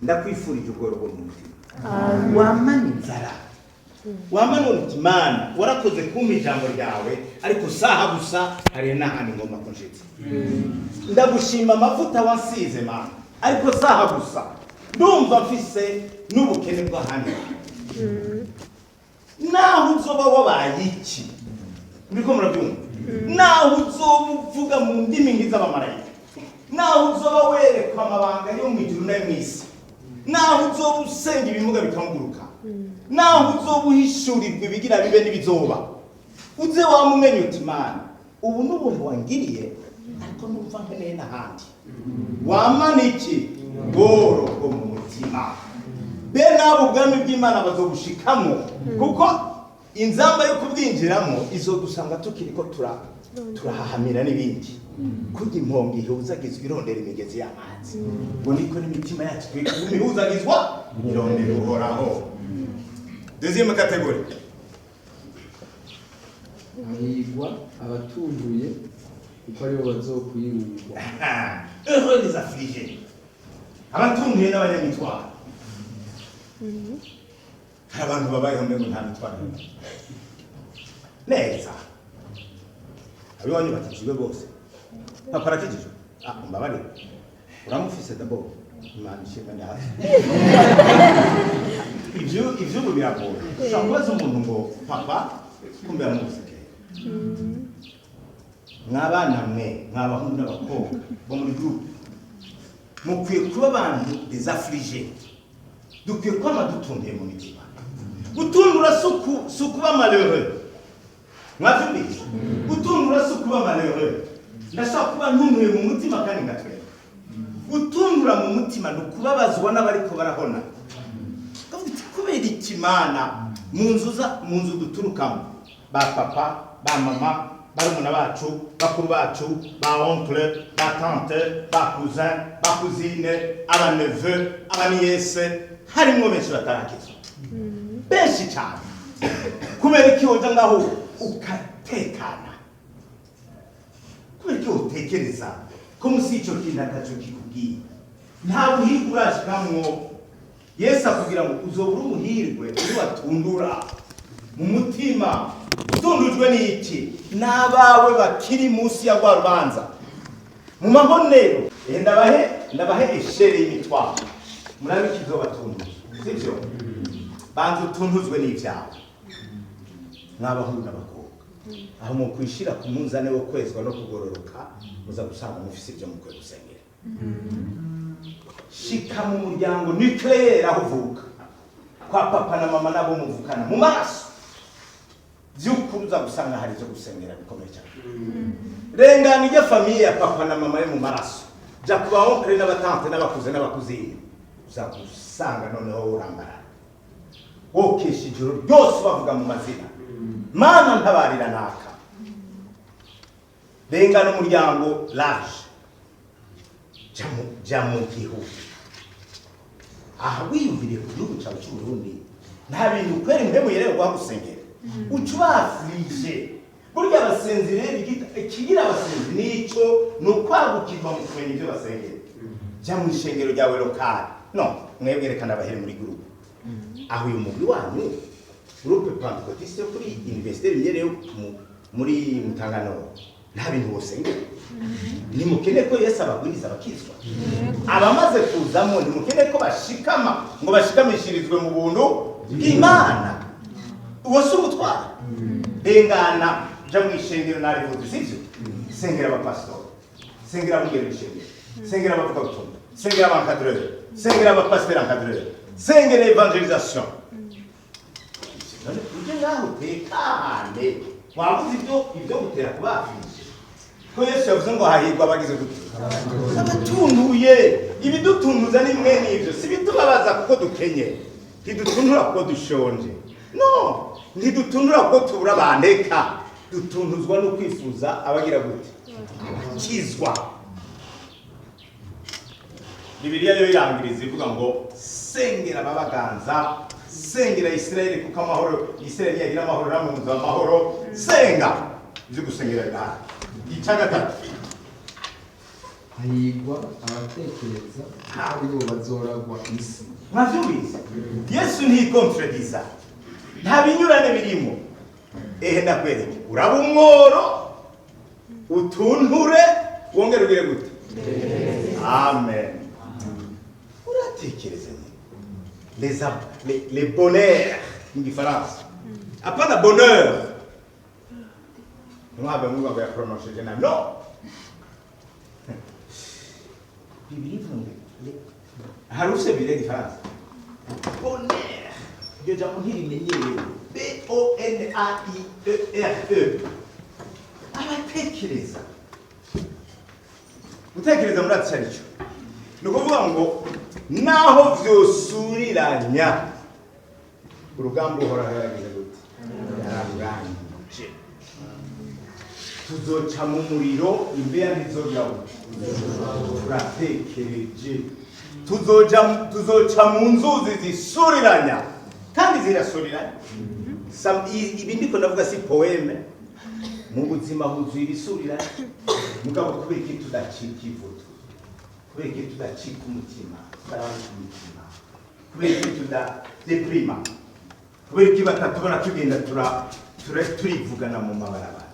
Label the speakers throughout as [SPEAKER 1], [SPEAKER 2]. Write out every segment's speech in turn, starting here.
[SPEAKER 1] ndakwifurije ubworo bwo mu mutima wamana inzara wamana umutimana warakoze kumpa ijambo ryawe ariko saha gusa hari n'ahandi ngomba kunshitsa ndagushima amavuta wasize mana ariko saha gusa ndumva mfise n'ubukene bw'ahandi naho uzoba wabaye iki uriko murabyumva naho uzoba uvuga mu ndimi nk'iz'abamarayika naho uzoba werekwa amabanga yo mu ijuru no mw'isi naho uzoba usenga ibimuga bikamuguruka naho uzoba uhishurirwa ibigira bibe n'ibizoba uze wamumenye uti mana ubu n'ubuntu wangiriye ariko numva nkeneye n'ahandi wamana iki bworo bwo mu mutima be nabo ubwami bw'Imana bazobushikamo kuko inzamba yo kubwinjiramo izodusanga tukiriko turahahamira n'ibindi kurya impombo ihuzagizwa irondera imigezi y'amazi ngo niko n'imitima yacu ihuzagizwa irondera uhoraho. Deuxième catégorie.
[SPEAKER 2] Hahirwa abatunduye kuko aribo bazokwirurwa.
[SPEAKER 1] Heureux les affligés. Abatunduye n'abanyamitwaro. Hari abantu babayeho mbego nta mitwaro neza abiwanyu bakijijwe bose baparakijijwe mbabare uramufise d'abord Imana ishimwe hafi ivyo biragoye ushobora kubaza umuntu ngo papa kumbe yamuseke mwabana mwe mwabahungu n'abakobwa bo muri groupe mukwiye kuba abantu des affligés dukwiye kwama dutundiye mu mitima gutundura sukuba malheureux mwavyumvise gutundura sukuba malheureux ndashaka kuba ntunuye mu mutima kandi ngatwe gutundura mu mutima nukubabazwa n'abariko barahona kubera ikimana mu nzu duturukamo ba papa ba mama barumuna bacu bakuru bacu ba oncle ba tante ba cousin ba cousine aba neveu aba niece harimo benshi batarakizwa benshi cyane kubera iki woja ngaho ukatekana kubera iki utekereza ko musi ico kintu ataco kikubwiye nta buhirwe urashikamwo Yesu akubwira ngo uzobura umuhirwe uri watundura mu mutima utundujwe n'iki n'abawe bakiri munsi ya rwa rubanza mu mahonero ndabahe eshere y'imitwaro murabe kizobatunduje sivyo banze utunduzwe n'ivyawe mwabahungu n'abakobwa aho mu kwishira ku munzane wo kwezwa no kugororoka muza gusanga mufise ibyo mukwiye gusengera shika mu muryango nucleaire aho uvuka kwa papa na mama nabo muvukana mu maraso by'ukuri uza gusanga hari ibyo gusengera bikomeye cyane rengana ijya famiye ya papa na mama yo mu maraso ja kuba onkle n'abatante n'abakuze n'abakuzini uza gusanga noneho urambara wokesha ijoro ryose bavuga mu mazina mana ntabarira naka rengana umuryango large jamu gihugu aha wiyumviriye ku gihugu cyawe cy'Uburundi nta bintu kwera impemu yerero kwa gusengera ucubafrije burya abasenzi rero ikigira abasenzi nico nukwagukirwa mu kumenya ibyo basengera jya mu ishengero ryawe lokale no mwebwerekana abahere muri groupe aho uyu mugwi wanyu groupe pentecôtiste yo kuri université y'Imyereyo muri Mutangano nta bintu bosengera nimukene ko Yesu abagwiriza abakizwa abamaze kuzamo nimukene ko bashikama ngo bashikamishirizwe mu buntu bw'Imana uwo si umutwaro rengana ja mu ishengero narivuze sivyo sengera abapastori sengera abungere b'ishengero sengera abavuga butumwa sengera abankadreur sengera abapasiteri encadreur sengera evangelisation uje ngaho tekane wabuze ibyo gutera kubafisha ko Yesu yavuze ngo hahirwa abagize gute abatunduye ibidutunduza ni mwe n'ibyo si bitubabaza kuko dukenye ntidutundura kuko dushonje no ntidutundura kuko tubura bandeka dutunduzwa no kwifuza abagira gute kizwa Bibiliya yo irangiriza ivuga ngo sengera babaganza sengera Israeli kuko amahoro Israeli yagira amahoro n'amunzu amahoro senga byo gusengera bihari icya gatatu
[SPEAKER 2] hahigwa abatekereza ko ari bo bazoragwa isi.
[SPEAKER 1] mwavyumvise Yesu ntikontrediza nta binyurane birimo. Ndakwereke uraba umworo utunture wongere ugire gute. Amen. Uratekereza les bonheurs mu gifaransa apana bonheur nwabe ngo ya prononcer jena no Biblia ivuga haruse bile gifaransa bonheur yo jambo ntirimenyereye BONAIERE abatekereza gutekereza muri atarico ni ukuvuga ngo naho vyosuriranya urugamba uhora yarageze gute yararangije tuzoca mu muriro imbeya ntizogeraho turatekereje tuzoca mu nzuzi zisuriranya kandi zirasuriranya ibi ndiko ndavuga si poeme mu buzima huzuye ibisuriranya mugabo kubera iki tudacika ivutu kubera iki tudacika umutima tutarangiza umutima kubera iki tudadeprima kubera iki batatubona tugenda turivugana mu mabarabara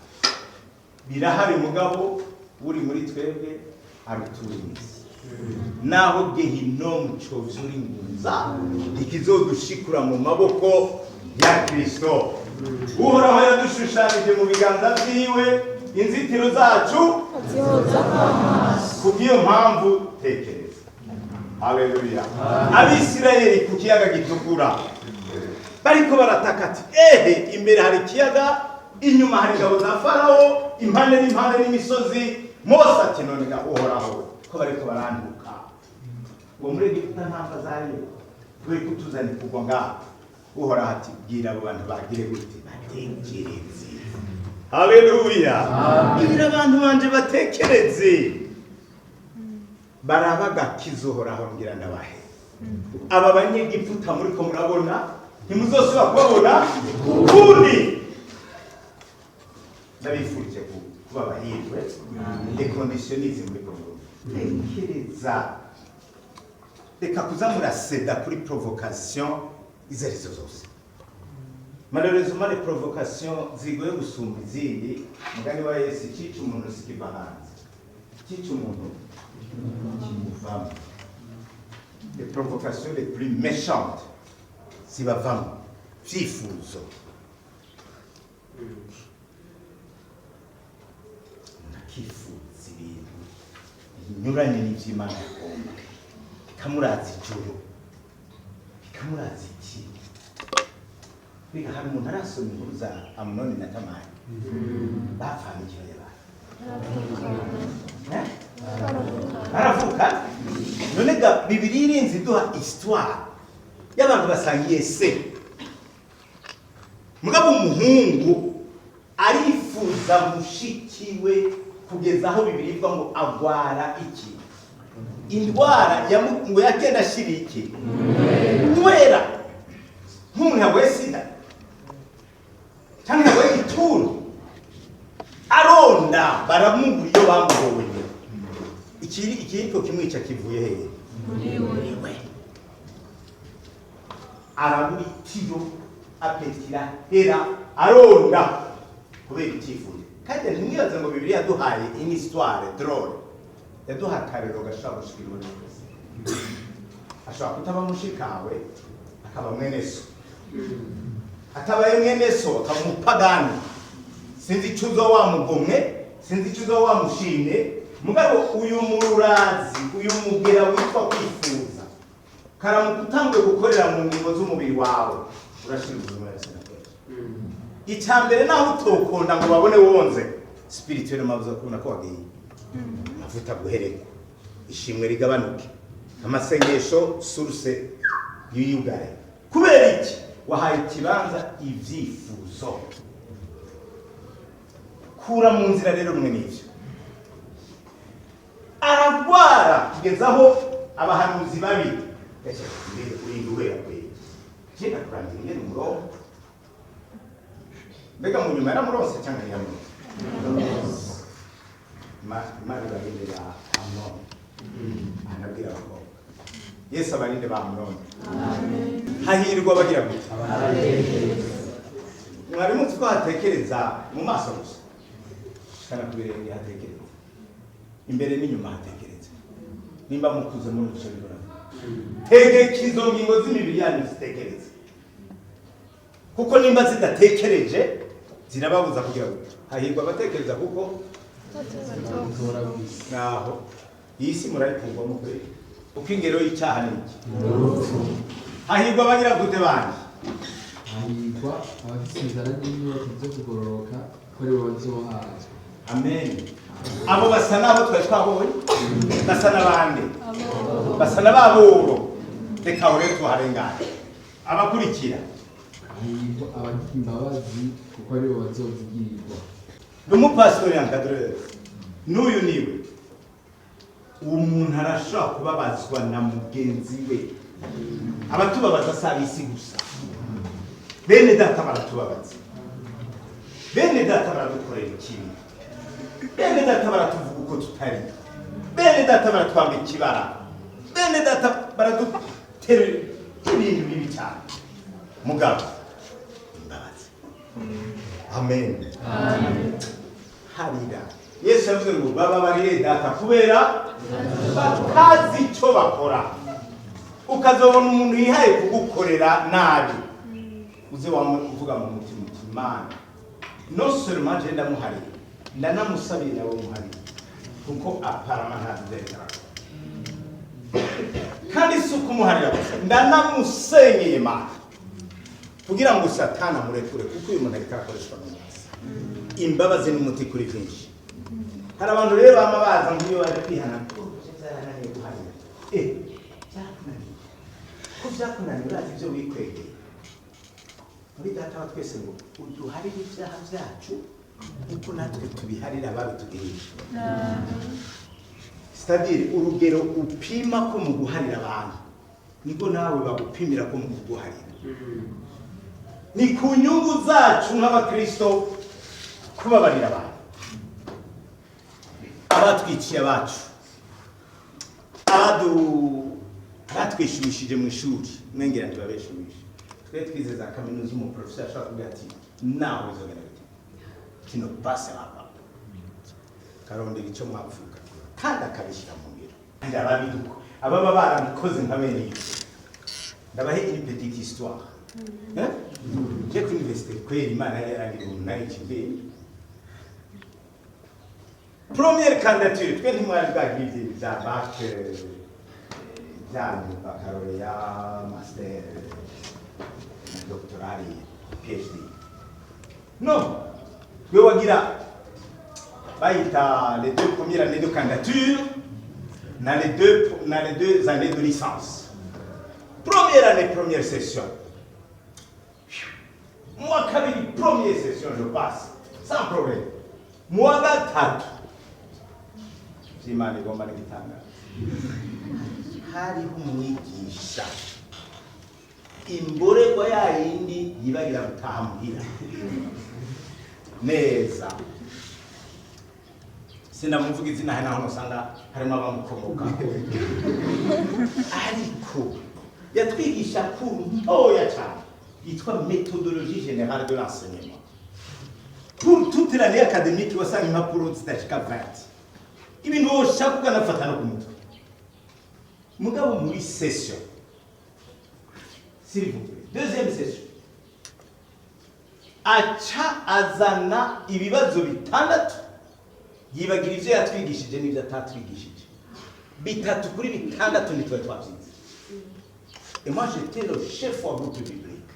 [SPEAKER 1] birahari mugabo uri muri twebwe aruturiza naho gehinomu covura ingunza ikizodushikura mu maboko ya Kristo uhoraho yadushushanyije mu biganza vyiwe inzitiro zacu kubw'iyo mpamvu tekereza. Haleluya. Abisirayeli ku kiyaga gitukura bariko barataka ati imbere hari ikiyaga inyuma hari ingabo za Farawo impande n'impande n'imisozi. Mose ati none ga uhoraho ko bariko baranduka ngo muri Egiputa ntamva zariyo turi kutuzana kugwa ngaho. Uhoraho ati bwira abo bantu bagire gute batekereze. Haleluya. Bwira abantu banje batekereze barabaga kizohoraho ngira ndabahe aba banyegiputa muri ko murabona ntimuzosubira kubabona ukundi. Ndabifurije kuba bahirwe les conditionnisme muri Congo. Tekereza reka kuza muraseda kuri provocation izo arizo zose. Malheureusement les provocations zigoye gusumba izindi. Mugani wa Yesu cica umuntu sikiva hanze cica umuntu kimuvamo. Les provocations les plus méchantes zibavamo vyifuzo nakifuza ibintu binyuranye n'ivy'Imana igomba bikamuraza ijuru bikamuraza iki. Biga hari umuntu arasoma inkuru za Amunoni na Tamari bapfana ikiraya baravuka none ga Bibiliya irinze iduha histoire y'abantu basangiye se mugabo umuhungu arifuza mushikiwe kugeza aho Bibiliya ivuga ngo agwara iki indwara ngo yagenda ashira iki nwera nk'umuntu yagoye sida cyangwa yagoye igituntu aronda baramugura iyo bamuhowe ikiriko kimwica kivuye hehe muriwe arabura itiro apetira hera aronda kubera icyifuzo. Kandi ntimwibaze ngo Bibiliya yaduhaye une histoire drôle yaduhaye akarero gashobora gushikirwa neza. Ashobora kutaba mushikawe akaba mwene so atabaye mwene so akaba umupagani sinzi icuzo wamugomwe sinzi icuzo wamushimye mugabo uyu mururazi uyu mugera witwa kwifuza karamukutanguye gukorera mu ngingo z'umubiri wawe urashira ubuzima bwose. Icambere naho utokonda ngo babone wonze spirituel mabuza kubona ko wagiye mavuta guhereka ishimwe rigabanuke amasengesho source y'uyugare kubera iki wahaye ikibanza ivyifuzo. Kura mu nzira rero rumwe n'ivyo aragwara kugezaho abahanuzi babi mbere urinda uhera kweye kenda kurangira ingene umurongo mbega mu nyuma yaramurose cyangwa ntiyamuronse imana ibagendera Amunoni anabwira abakobwa Yesu abarinde ba Amunoni hahirwa bagira gute mwari muzi ko hatekereza mu maso gusa kana kubirenge hatekereza imbere n'inyuma hatekereza nimba mukuze muri gushobora tegeka izo ngingo z'imibiri yanyu zitekereza kuko nimba zidatekereje zirababuza kugira ngo hahirwa abatekereza kuko naho iyi si murayikungwa mu kwe uko ingero y'icyaha ni iki hahirwa bagira gute bandi
[SPEAKER 2] hahirwa abafite inzara n'inyota byo kugororoka ko ari bo bazohaza
[SPEAKER 1] amen abo basa n'abo twari twabonye basa n'abandi basa n'ababuro reka aho rero tuharengane abakurikira
[SPEAKER 2] hahirwa abagira imbabazi kuko ari bo bazozigirirwa
[SPEAKER 1] n'umupasitori encadreur n'uyu niwe umuntu arashobora kubabazwa na mugenzi we abatubabaza si ab'isi gusa bene data baratubabaza bene data baradukorera ikibi bene data baratuvuga uko tutari bene data baratwambika ikibara bene data baradutera ibintu bibi cyane mugabo imbabazi amen harira Yesu yavuze ngo bababarire data kubera batazi icyo bakora ukazobona umuntu yihaye kugukorera nabi uze uvuga mu mutima Imana no seulement je ndamuhariye ndanamusabira nawe muhariye kuko aparama ntazekara kandi si ukumuharira gusa ndanamusenyeye Imana kugira ngo Satana murekure kuko uyu muntu ariko arakoreshwa n'amazi imbabazi n'umuti kuri byinshi hari abantu rero bama baza ngo iyo baje kwihana ko byarananiye guharira byakunaniye ko byakunaniye urazi ibyo wikwegeye muri data wa twese ngo uduharire ibyaha byacu kuko natwe tubiharira ababitugirije c'est-à-dire urugero upima ko mu guharira abantu niko nawe bagupimira ko mu kuguharira ni ku nyungu zacu nk'abakristo kubabarira abantu abatwiciye abacu abatwishimishije mu ishuri mwengera ntibabeshumishe twe twize za kaminuza umuprofesor ashobora kuvuga ati nawe uzogera bite kino pase hapa karondera icyo mwavuga kandi akabishyira mu ngiro ndababiduko ababa barabikoze nka bene iyo ndabahe une petite histoire j'ai ku université kweli Imana yarangiye umunani kibere première candidature twe ntimwari bwagize bya bac byanyu baccalauréat master doctorat PhD non twe wagira bayita les deux premières années de candidature dans les deux années de licence première année première session moi kabiri première session je passe sans problème moi gatatu Imana igomba n'igitanga hariho umwigisha imborerwa yayindi yibagira gutaha muhira neza sinamuvuga izina hano hano usanga harimo abamukomoka ariko yatwigisha ku ntoya cyane yitwa méthodologie générale de l'enseignement pour toute l'année académique wasanga impapuro zitashika 20 ibintu woshaka ukanafata no ku mutwe mugabo muri session s'il vous plaît deuxième session aca azana ibibazo bitandatu yibagira ivyo yatwigishije n'ivyo atatwigishije bitatu kuri bitandatu nitwe twavyize et moi j'étais le chef wa groupe biblique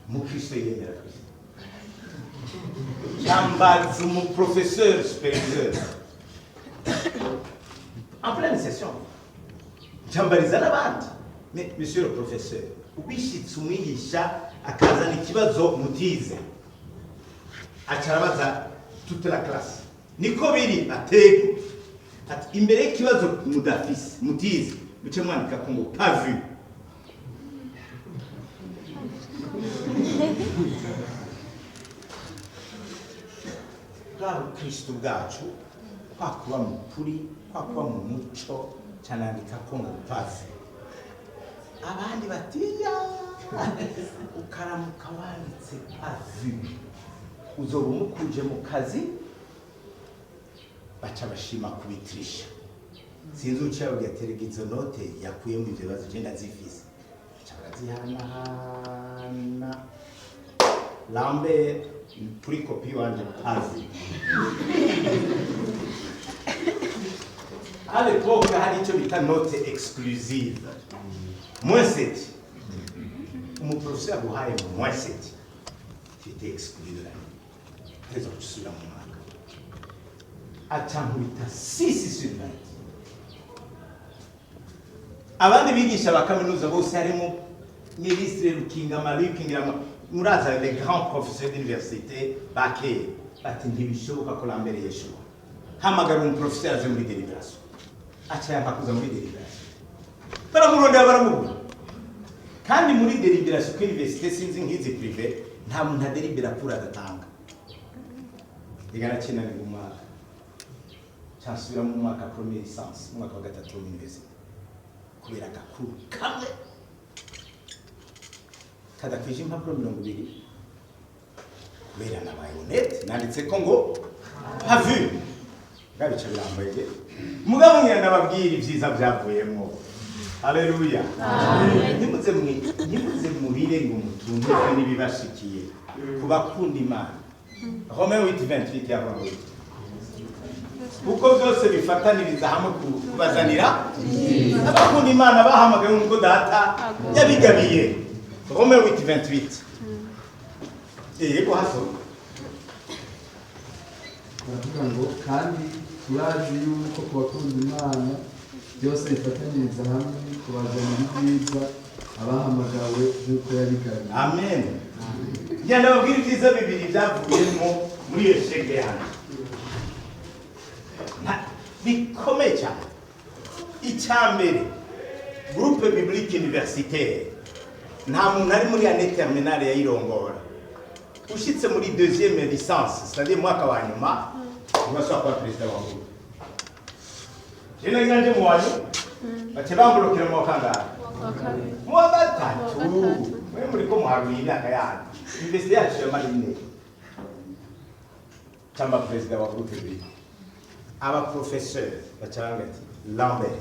[SPEAKER 1] mu Kristo yemera Kristo jambaza mu professeur supérieur en pleine session jambariza n'abandi mais monsieur le professeur ubishitse umwigisha akazana ikibazo mutize acarabaza toute la classe niko biri atego ati imbere y'ikibazo mudafise mutize muce mwandika ko ngo pas vu bwa Kristo bwacu kwa kuba mu kuri kwa kuba mu muco canandika ko ngo pasi abandi batiya ukaramuka wanditse avu uzoba umukuje mu kazi baca bashima kubitirisha sinzi ucaho gatereka izo note yakuye mu ivyo bibazo genda zifise baca barazihanahana Lambert kuri kopi wanje azi à l'époque hari icyo bita note exclusive -7 umuprofesseur aguhaye -7 tu étais exclu de l'année très obscur mu mwaka acankubita 6/20 abandi bigisha ba kaminuza bose harimo ministre Rukinga Kingirama muraza les grands professeurs d'université bakeye bati ntibishoboka ko Lambert yeshuwa hamagara umuprofesseur aje muri délibération acha yakakuza muri délibération baramurondera baramubura kandi muri délibération ku université sinzi nkizi privé nta muntu adelibera kuri adatanga igana kina ni umwaka cyasubira mu mwaka première licence mwaka wa gatatu université kubera gakuru kamwe kadakwije impapuro 20 kubera nabaye honnête nanditse ko ngo have gabica birambaye mugabo ngira nababwira ivyiza byavuyemo haleluya amen nimuze mubire ngo mutunze n'ibibashikiye kubakunda Imana Romains 8:28 yavuga kuko byose bifataniriza hamwe kubazanira abakunda Imana bahamagaye nk'uko data yabigabiye Romains 8:28 yego haso
[SPEAKER 2] baravuga ngo kandi turazi yuko kubakunda Imana byose bifatanyiriza hamwe kubazanira ibyiza abahamagawe nk'uko yabigabiye
[SPEAKER 1] amen ngenda babwira ibyiza bibiri byavuyemo muri iyo shenge yanjye bikomeye cyane icyambere groupe biblique universitaire nta muntu ari muri année terminale yayirongora ushitse muri deuxième licence c'est-à-dire mwaka wa nyuma ubasha kuba president wa groupe jena nganje mu wanyu bace bambulokera mu kangara mu gatatu mwe muri ko muharuye imyaka yanyu université yacu ya marine chamba president wa groupe biblique aba professeur bacanga ati Lambert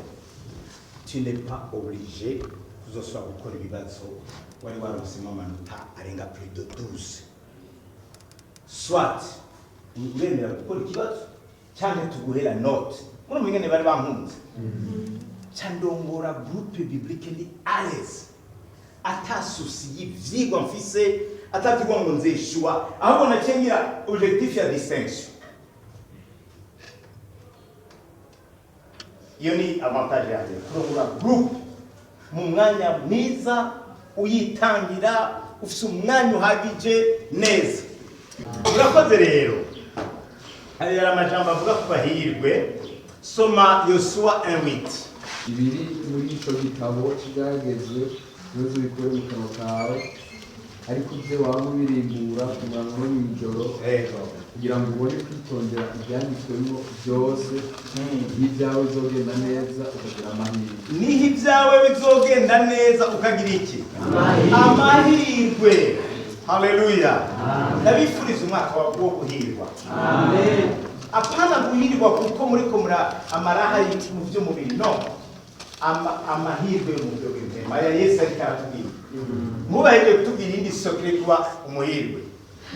[SPEAKER 1] tu n'es pas obligé kuzosubira gukora ibibazo wari warosemo amanota arenga plus de 12 soit uremera gukora ikibazo cyangwa tuguhera note muri mwingene bari bampunze cyandongora groupe biblique ni à l'aise ata souci y'ivyigwa mfise atatigwa ngo nzeshua ahubwo nacengira objectif ya distinction iyo ni avantage yaje kurongora groupe mu mwanya mwiza uyitangira ufise umwanya uhagije neza urakoze rero hari amajambo avuga ku bahirwe soma Yosuwa 1:8
[SPEAKER 2] ibiri muri ico gitabo cyagezwe nuzo bikore mu kanwa kawe ariko ivyo waba ubirimbura ku murango no mw'ijoro kugira ngo ubone kwitondera ibyanditswemo byose n'ibyawe bizogenda neza ukagira amahirwe
[SPEAKER 1] niho ibyawe bizogenda neza ukagira iki amahirwe haleluya ndabifuriza umwaka wo guhirwa amen apana guhirwa kuko muri ko amaraha mu by'umubiri no amahirwe mu byo bw'intema ya Yesu ariko aratubwira mubaheje kutubwira indi sokre kuba umuhirwe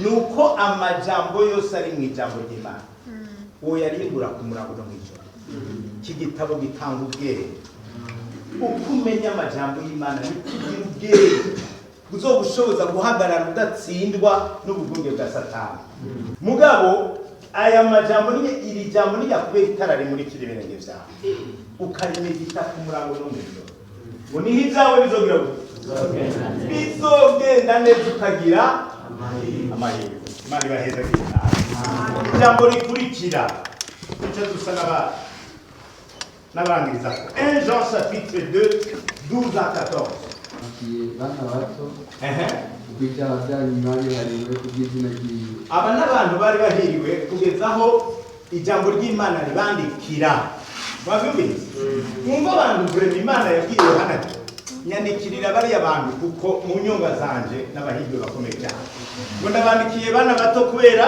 [SPEAKER 1] nuko amajambo yose ari mu ijambo ry'Imana uwo yaribura ku murango no mw'ijoro iki gitabo gitanga ubwenge uko umenya amajambo y'Imana ni kugira ubwenge buzogushoboza guhagarara udatsindwa n'ubugunge bwa Satani mugabo aya majambo ni iri jambo ni yakubera itara rimurikira ibirenge byawe ukarimedita ku murango no mw'ijoro ngo niho ibyawe bizogenda neza ukagira amahirwe Imana ibaheza kwita ijambo rikurikira icyo dusa n'abangiriza 1 Jean chapitre 2 12 à 14
[SPEAKER 2] bana bato ubwo ibyaha byanyu mwabihariwe kubw'izina ry'iwe
[SPEAKER 1] aba n'abantu bari bahiriwe kugeza aho ijambo ry'Imana ribandikira bavyumvise mwumva abantu vrema Imana yabwiye Yohana nyandikirira bariya bantu kuko mu nyonga zanje n'abahigwe bakomeye cyane ngo ndabandikiye bana bato kubera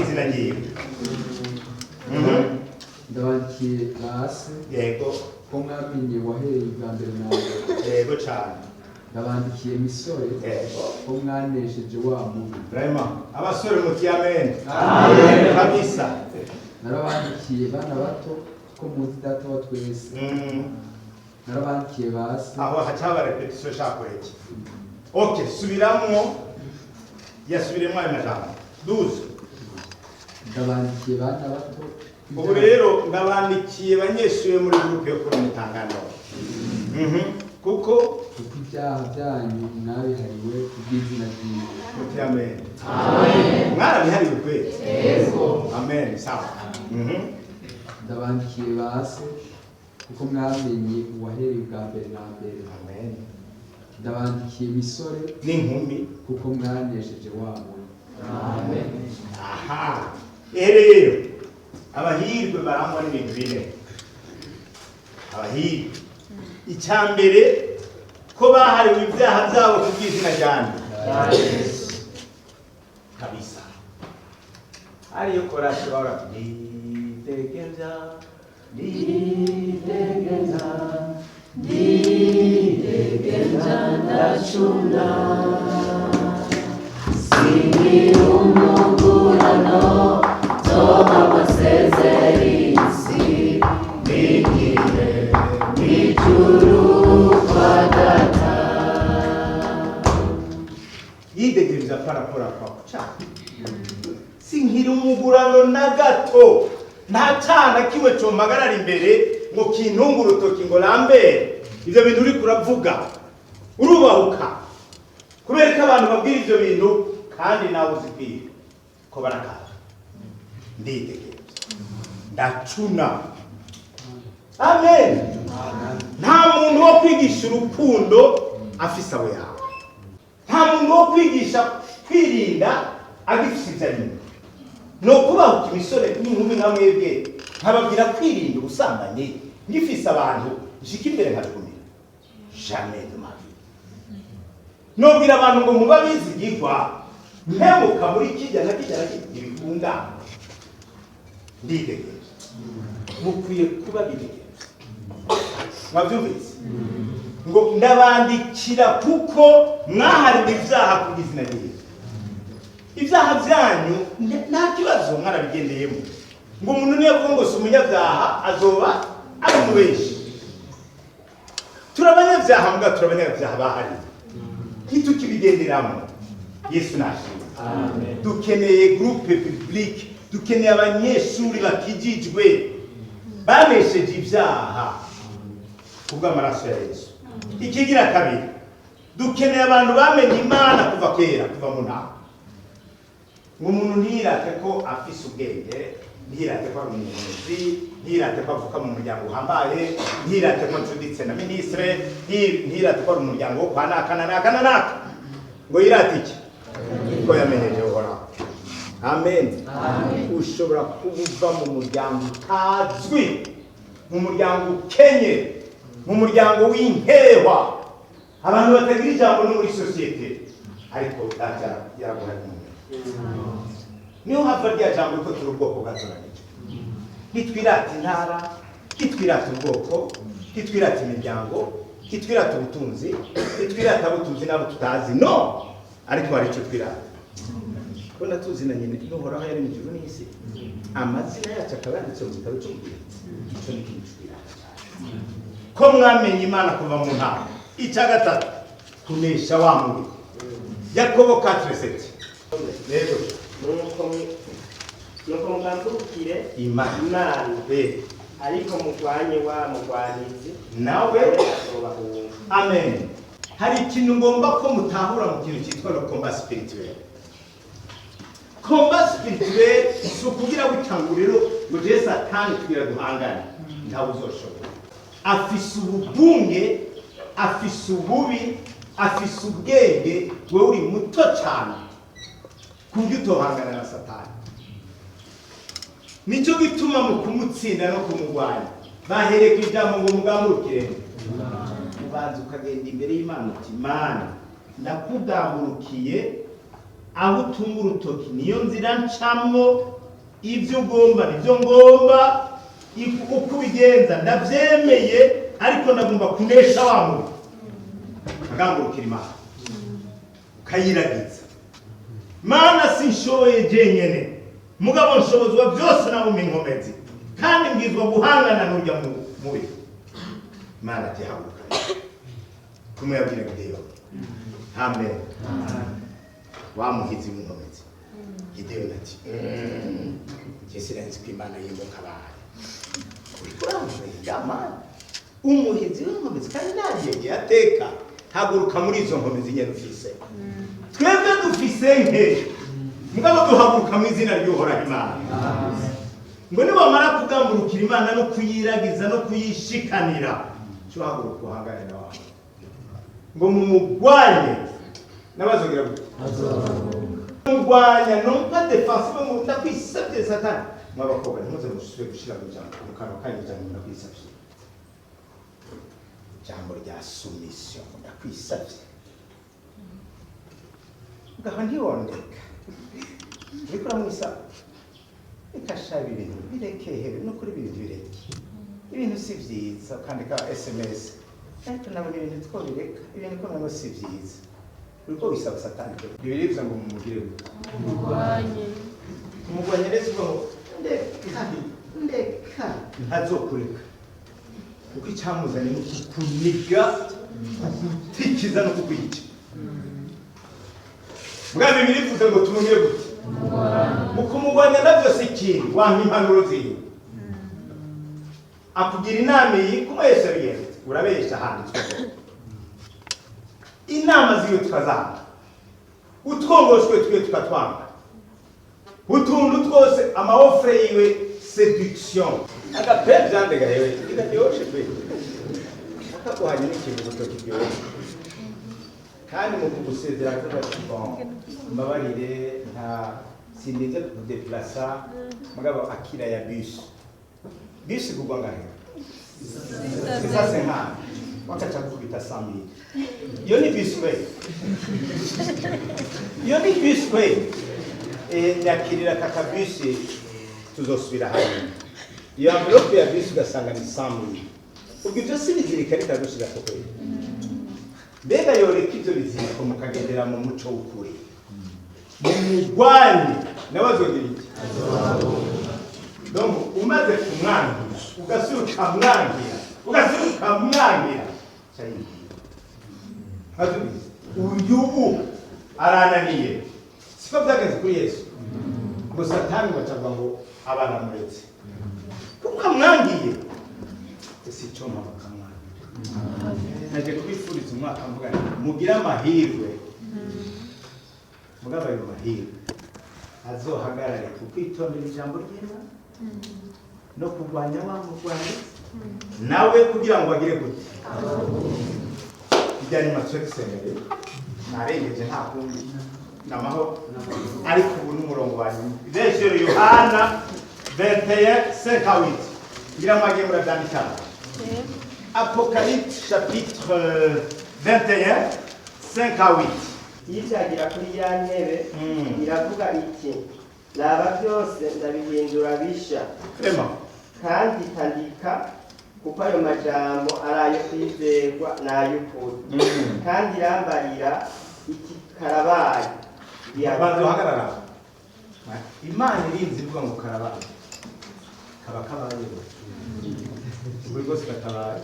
[SPEAKER 1] izina ryiwe
[SPEAKER 2] ndabandikiye hasi
[SPEAKER 1] yego
[SPEAKER 2] ko mwamenye wahereye ubwa mbere nawe
[SPEAKER 1] yego cyane
[SPEAKER 2] ndabandikiye misore
[SPEAKER 1] yego
[SPEAKER 2] ko mwanesheje wa mubi
[SPEAKER 1] vrema abasore muti amen amen kabisa
[SPEAKER 2] narabandikiye bana bato ko muzi data wa twese narabandikiye basi
[SPEAKER 1] aho hacaba repetition shakureke okay subiramwo yasubiremo ayo majambo 12
[SPEAKER 2] ndabandikiye bana bato
[SPEAKER 1] ubu rero ndabandikiye banyeshuye muri groupe yo kuri Mutangano kuko
[SPEAKER 2] ibyaha byanyu mwabihariwe kubw'izina ryiwe
[SPEAKER 1] muti amen amen mwabihariwe kwe yego amen sawa
[SPEAKER 2] ndabandikiye basi kuko mwamenye uwahereye ubwa mbere na mbere
[SPEAKER 1] amen
[SPEAKER 2] ndabandikiye misore
[SPEAKER 1] n'inkumi
[SPEAKER 2] kuko mwanesheje wa mubi
[SPEAKER 1] amen aha rero abahirwe barangwa n'ibintu bine abahirwe icyambere ko bahariwe ibyaha byabo kubw'izina ryanjye kabisa ariyo korasi bahora nitegeza ndacunda singira umugurano zoba amasezerisi n'igihe n'ijuru kwa data yidegereza parapora kwa kucana sinkira umugurano na gato nta cana kimwe comagarara imbere ngo kintunga urutoki ngo rambere ivyo bintu uri kuravuga urubahuka kubera ko abantu babwira ivyo bintu kandi nawe uzibwira ko barakaza ndidegereza ndacuna amen nta muntu wo kwigisha urukundo afise abo yawe nta muntu wo kwigisha kwirinda agifise ivyo nyuma no kubahuka imisore n'inkumi nka mwebwe nkababwira kwirinda ubusambanyi ngifise abantu nshika imbere nkajukumira jamais de ma vie nobwira abantu ngo muba bizigirwa mpemuka muri kijya na kijya ibikunda ndidegereza mukwiye kuba bidegereza mwabyumvise ngo ndabandikira kuko mwahariwe ibyaha kubw'izina ryiwe ibyaha byanyu nta kibazo mwarabigendeyemo ngo umuntu niyo avuga ngo si umunyabyaha azoba ari umubeshi turabanyabyaha mbwa turabanyabyaha bahari ntitukibigenderamo yesu nashimye dukeneye groupe publique dukeneye abanyeshuri bakijijwe banesheje ibyaha kubw'amaraso ya yesu ikigira kabiri dukeneye abantu bamenye imana kuva kera kuva mu ntama ngo umuntu ntiyirate ko afise ubwenge ntiyirate ko ari umuyobozi ntiyirate ko avuka mu muryango uhambaye ntiyirate ko ncuditse na ministre ntiyirate ko ari umuryango wo kwa naka na naka na naka ngo yirate iki ko yamenyeje uhoraho amen ushobora kuba mu muryango utazwi mu muryango ukenye mu muryango w'inkehwa abantu batagira ijambo no muri sosiyete ariko data yaraguhanye niho hava rya jambo ko turi ubwoko bwatoranije ntitwirata intara ntitwirata ubwoko ntitwirata imiryango ntitwirata ubutunzi ntitwirata abutunzi n'abo tutazi no ariko hari icyo twirata kubona tuzi na nyine n'uhoraho yari mu ijuru n'isi amazina yacu akaba yanditse mu gitabo cy'ubwirinzi icyo ni ikintu twirata cyane ko mwamenye imana kuva mu ntama icya gatatu kunesha wa mubi Yakobo 4:7 rero
[SPEAKER 3] nuko mugandukire
[SPEAKER 1] imana
[SPEAKER 3] ariko mugwanye wa mugwanizi
[SPEAKER 1] nawe
[SPEAKER 3] azobahunga
[SPEAKER 1] amen hari ikintu ngomba ko mutahura mu kintu cyitwa le combat spirituel. Combat spirituel si ukugira witanguriro ngo je satani kugira duhangane ntawe uzoshobora. Afise ububunge, afise ububi, afise ubwenge, wewe uri muto cyane kuburyo utohangana na satani. nicyo gituma mu kumutsinda no kumurwanya bahereye ku ijambo ngo mugamurukire ubanza ukagenda imbere y'Imana uti Mana ndakugamburukiye aho utunga urutoki niyo nzira ncamwo ibyo ugomba nibyo ngomba uko ubigenza ndabyemeye ariko ndagomba kunesha wa muntu ukagambukira Imana ukayiragiza Mana sinshoboye jenyene mugabo nshobozwa byose nabo minkomezi kandi mbwizwa guhangana n'urya mubi Imana ati haguruka kumwe yabwira Gideyo amen wamuhizi w'inkomezi Gideyo ati Yesu Imana yimboka abantu urikuramuje yamana umuhizi w'inkomezi kandi nagiye yateka haguruka muri izo nkomezi nyene ufise twebwe dufise nke mugabo duhaguruka mu izina ry'Uhoraho Imana ngo nibamara kugamburukira Imana no kuyiragiza no kuyishikanira cyo haguruka uhangane na wawe ngo mumugwanye n'abazogira gute mugwanya no pas defensive mu ndakwisabye Satani mwabakobwa ntimuze musubire gushira mu jambo mu kanwa kanyu jambo ndakwisabye jambo rya submission ndakwisabye ngaho ntiwondeka bikora mwisa ikashaba ibintu birekehe no kuri ibintu bireke ibintu si vyiza ukandika SMS ariko nabona ibintu twobireka ibintu ko nabo si vyiza uriko bisaba Satani bibiriza ngo mumugire umugwanye rero ngo ndeka ntazokureka kuko icyamuzanye no kuniga kutikiza no kukwica bwa bibiri bivuze ngo tumugire gute mukumugwanya navyo si ikintu wampa impanuro ziwe akugira inama iyi kuma Yesu yabigenze urabesha handitswe inama ziwe tukazanga utwongoshwe twe tukatwanga utuntu twose amaofre yiwe séduction agape byandega yewe igaryoshe pe akaguhanye n'ikintu gutoki byose kandi mu kugusezera ko mbabarire nta sindeze kudeplacer mugabo akira ya bus kugwa ngahe sasa nka wakacha kubita 100,000 iyo ni bus we iyo ni bus we nyakirira kaka bus tuzosubira hano iyo envelope ya bus ugasanga ni 100,000 ubwo ibyo sinizirika ritagushira koko mbega yoreka ibyo biziriko mukagendera mu muco w'ukuri mumugwanye n'abazogira iki donc umaze kumwangira ugasuka mwangira hazubize uyu arananiye siko byageze kuri Yesu ngo Satani bacagwa ngo abana muretse kuko amwangiye ese cyo mabakamwa naje kubifuriza umwaka mvuga mugira amahirwe mugabaye amahirwe azohagarare kukwitondera ijambo ry'Imana no kurwanya wa murwanya nawe kugira ngo agire gute bijyanye matsesemere narengeje nta kundi namaho ariko ubu n'umurongo wa Yesu Yohana 21:58 ngira mwagiye murabyandika Apocalypse chapitre 21:58
[SPEAKER 3] yicagira kuri ya ntebe iravuga iki raba byose ndabihindura bisha kandi tandika kuko ayo majambo ari ayo kwizerwa n'ay'ukuri kandi irambarira iki karabaye
[SPEAKER 1] abantu hagarara Imana irinzi ivuga ngo karabaye kaba kabaye buri rwose katabaye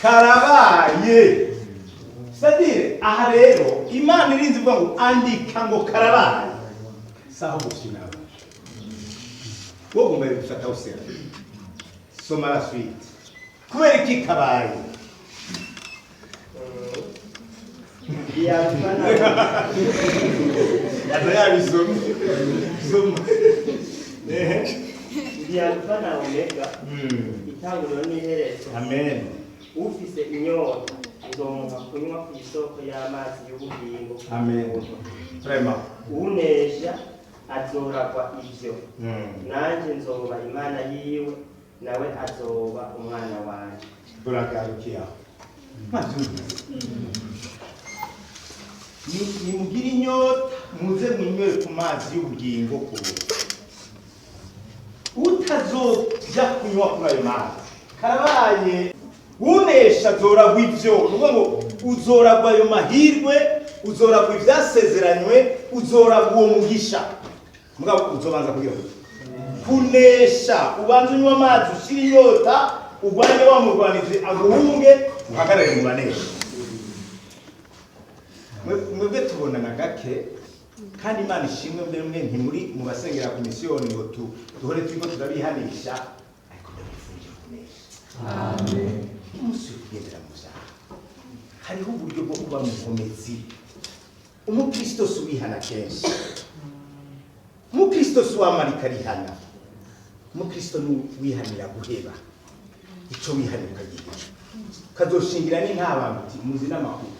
[SPEAKER 1] karabaye sadire aha rero Imana irinzi ivuga ngo andika ngo karabaye saho gushina wowe ngomba gufata usera soma la suite kubera iki kabaye
[SPEAKER 3] Alfa Omega itanguriro n'iherezo
[SPEAKER 1] amen
[SPEAKER 3] ufise inyota nzonka kunywa ku isoko y'amazi y'ubugingo
[SPEAKER 1] amen vraiment
[SPEAKER 3] unesha azoragwa ivyo nanje nzoba imana yiwe nawe azoba umwana wanje.
[SPEAKER 1] Turagarukiya nimugire inyota muze mwinywere ku mazi y'ubugingo kuruta utazoja kunywa kuri ayo mazi karabaye unesha azoragwa ivyo nuvuga ngo uzoragwa ayo mahirwe uzoragwa ivyasezeranywe uzoragwa uwo mugisha mugabo uzobanza kugira kunesha ubanza unywa amazi ushira inyota urwanye wa murwanizi aguhunge uhagarare mu banesha mwebwe tubonana gake kandi Imana ishimwe mwe ntimuri mu basengera ku misiyoni ngo duhore turiko turabihanisha ariko ndabifuje kunesha. Amen. Umunsi kugendera mu vyaha hariho uburyo bwo kuba mukomezi. Umukristo si uwihana kenshi, umukristo si uwamarika rihana, umukristo ni uwihanira guheba ico wihanira ukagira ukazoshingira n'intabanga uti muzi n'amakuru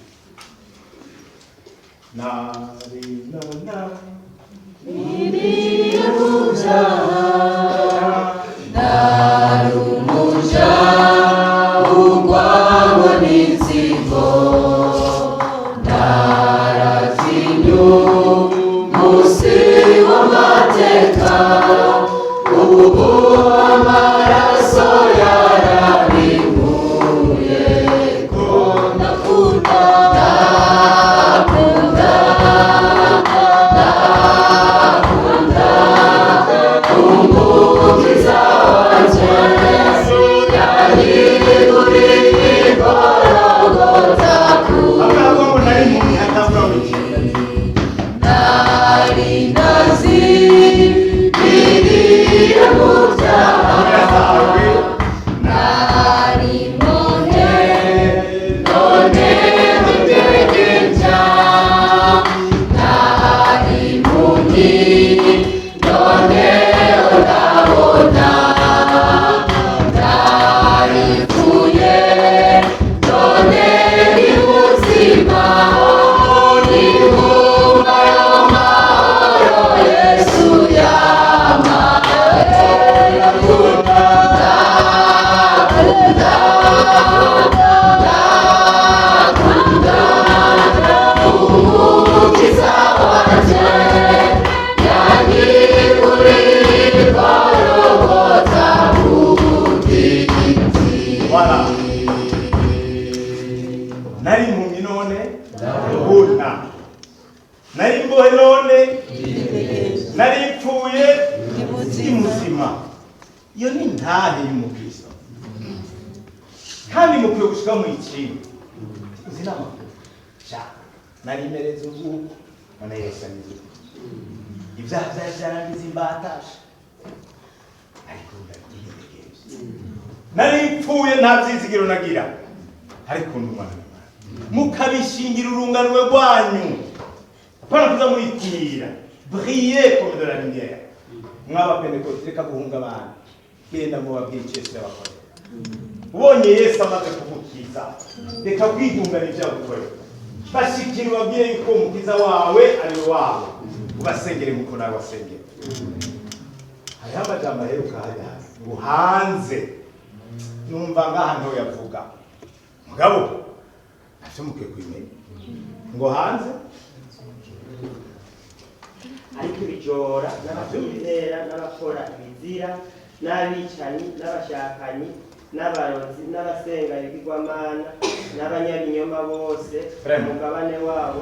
[SPEAKER 1] nari impumyi none ndabona, nari imbohe none nari ipfuye ndi muzima. Iyo ni ntahe y'umukristo kandi mukwiye gushika mu ikintu uzi n'amakuru nari imereze ubuko none Yesu anyuze ibyaha byari byarangiza imbatasha ariko ndagiye nari ipfuye nta byizigiro nagira ariko ndumwana mukabishingira urunganwe rwanyu apana kuza muritirira briller comme de la lumière. Mwaba Pentecote reka guhunga abantu genda mu babwira Yesu yabakorera ubonye Yesu amaze kugukiza reka kwidungana ibyo yagukorera bashikira babwiye yuko umukiza wawe ari wawe ubasengere nkuko nawe wasengera. Hariho amajambo aheruka hajya ngo hanze numva ngaha nto yavuga mugabo ntacyo mukwiye kwimenya ngo hanze
[SPEAKER 3] ariko ibijora n'abazitera n'abakora ibizira n'abicanyi n'abashakanyi n'abarozi n'abasenga ibigwamana n'abanyabinyoma bose umugabane wabo